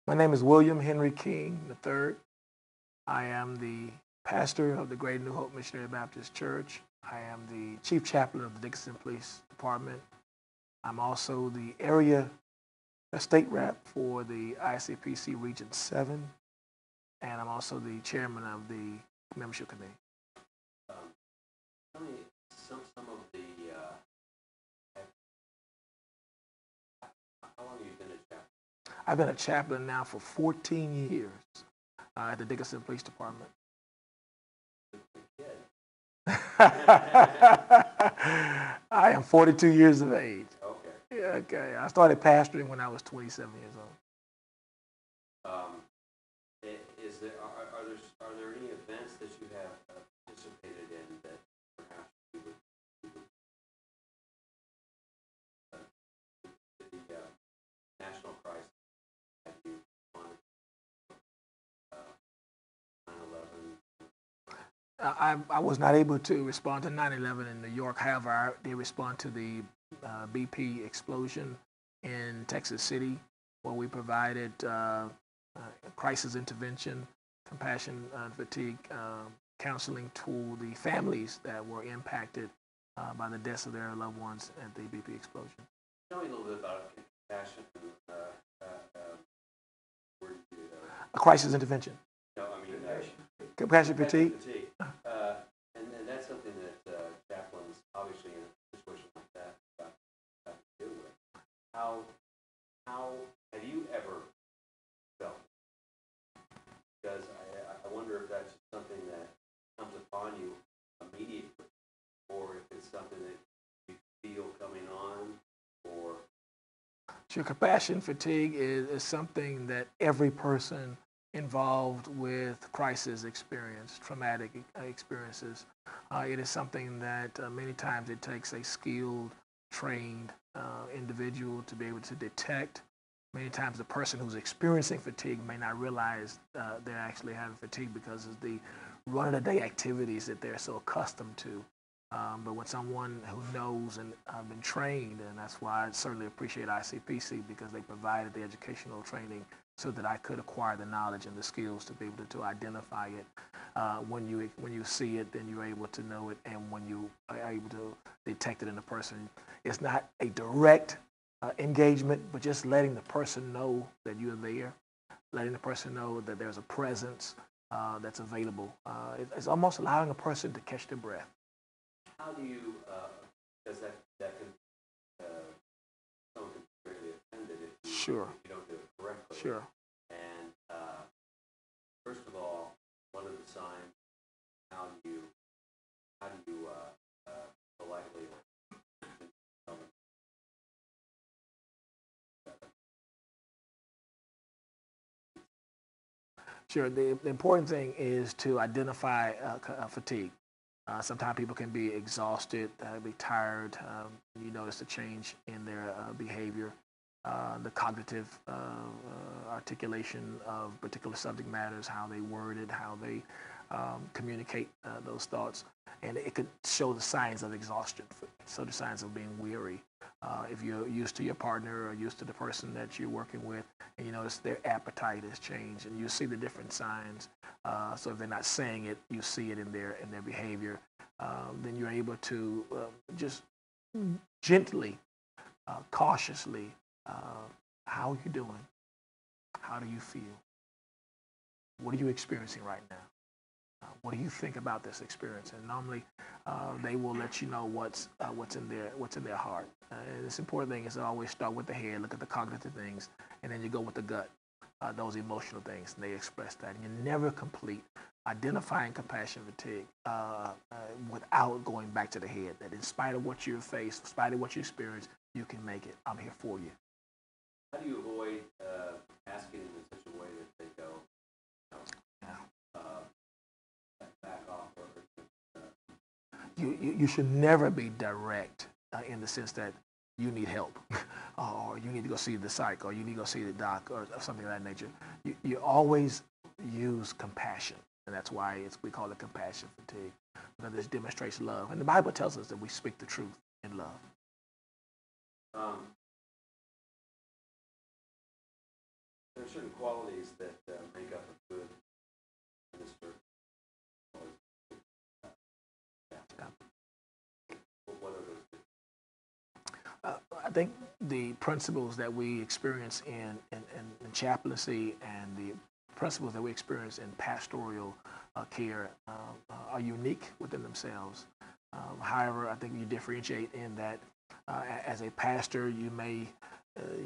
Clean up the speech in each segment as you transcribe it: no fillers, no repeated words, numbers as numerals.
My name is William Henry King III. I am the pastor of the Great New Hope Missionary Baptist Church. I am the chief chaplain of the Dickinson Police Department. I'm also the area state rep for the ICPC Region 7, and I'm also the chairman of the membership committee. Tell me some of the, how long have you been a chaplain? I've been a chaplain now for 14 years at the Dickinson Police Department. I am 42 years of age. Okay. Yeah, okay. I started pastoring when I was 27 years old. Are there any events that you have participated in that perhaps you would the national crisis that you wanted 9/11? I was not able to respond to 9/11 in New York. However, I did respond to the BP explosion in Texas City, where we provided crisis intervention, compassion, fatigue counseling to the families that were impacted by the deaths of their loved ones at the BP explosion. Tell me a little bit about compassion. A crisis intervention. No, I mean compassion fatigue. And that's something that chaplains, obviously, in a situation like that, have to deal with. How have you ever felt? Because I wonder if that's something that comes upon you immediately, or if it's something that you feel coming on, or... Sure, compassion fatigue is something that every person involved with crisis experience, traumatic experiences. It is something that many times it takes a skilled, trained individual to be able to detect. Many times the person who's experiencing fatigue may not realize they're actually having fatigue because of the run-of-the-day activities that they're so accustomed to. But when someone who knows and been trained, and that's why I certainly appreciate ICPC, because they provided the educational training so that I could acquire the knowledge and the skills to be able to identify it. When you see it, then you're able to know it, and when you are able to detect it in a person, it's not a direct engagement, but just letting the person know that you're there, letting the person know that there's a presence that's available. It's almost allowing a person to catch their breath. How do you, does that can, someone can be really offended if you don't do it correctly. Sure. And first of all, what are the signs? How do you politely Sure. The important thing is to identify fatigue. Sometimes people can be exhausted, be tired. You notice a change in their behavior, the cognitive articulation of particular subject matters, how they word it, how they communicate those thoughts. And it could show the signs of exhaustion, so the signs of being weary. If you're used to your partner or used to the person that you're working with, and you notice their appetite has changed, and you see the different signs. So if they're not saying it, you see it in their behavior. Then you're able to just gently, cautiously, how are you doing? How do you feel? What are you experiencing right now? What do you think about this experience? And normally, they will let you know what's in their heart. And this important thing is to always start with the head, look at the cognitive things, and then you go with the gut, those emotional things, and they express that. And you're never complete identifying compassion fatigue without going back to the head. That in spite of what you face, in spite of what you experience, you can make it. I'm here for you. How do you avoid asking them in such a way that they go, back off? You should never be direct in the sense that you need help or you need to go see the psych or you need to go see the doc or something of that nature. You always use compassion, and that's why we call it compassion fatigue, because this demonstrates love. And the Bible tells us that we speak the truth in love. There are certain certain qualities that make up a good minister. What are those? I think the principles that we experience in chaplaincy and the principles that we experience in pastoral care are unique within themselves. However, I think you differentiate in that as a pastor, you may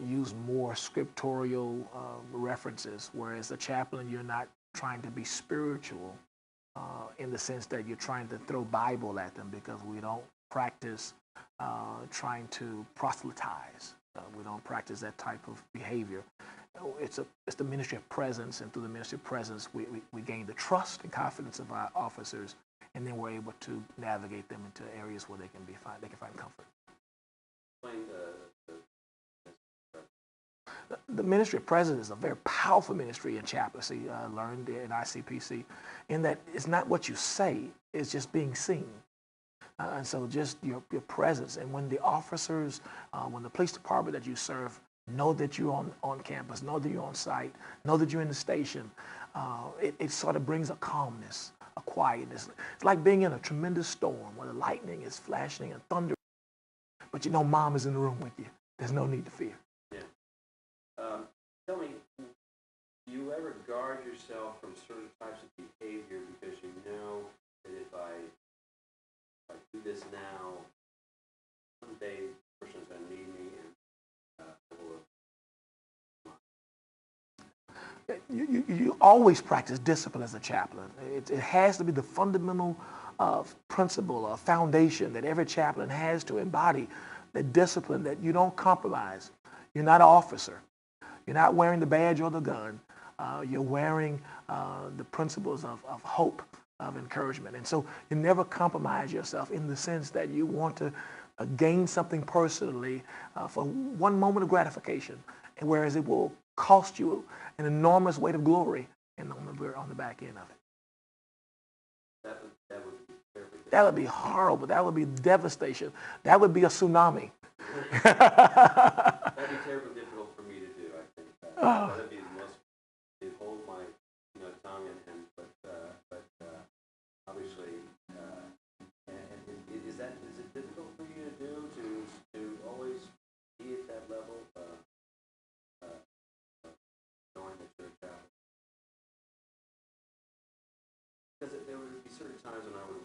use more scriptural references, whereas a chaplain, you're not trying to be spiritual in the sense that you're trying to throw Bible at them, because we don't practice trying to proselytize. We don't practice that type of behavior. It's the ministry of presence, and through the ministry of presence, we gain the trust and confidence of our officers, and then we're able to navigate them into areas where they can find comfort. Explain The ministry of presence is a very powerful ministry in chaplaincy, learned in ICPC, in that it's not what you say, it's just being seen. And so just your presence. And when the officers, when the police department that you serve know that you're on campus, know that you're on site, know that you're in the station, it sort of brings a calmness, a quietness. It's like being in a tremendous storm where the lightning is flashing and thunder, but you know mom is in the room with you. There's no need to fear. Yeah. Tell me, do you ever guard yourself from certain types of behavior because you know that if I do this now, someday the person's going to need me and You always practice discipline as a chaplain. It has to be the fundamental principle or foundation that every chaplain has to embody, the discipline that you don't compromise. You're not an officer. You're not wearing the badge or the gun. You're wearing the principles of hope, of encouragement. And so you never compromise yourself in the sense that you want to gain something personally for one moment of gratification, and whereas it will cost you an enormous weight of glory and on the back end of it. that would be perfect. That would be horrible. That would be devastation. That would be a tsunami. That'd be terribly difficult for me to do, I think. That'd be the most, to hold my tongue but obviously, is it difficult for you to do, to always be at that level, knowing that you're a chaplain? Because there would be certain times when I would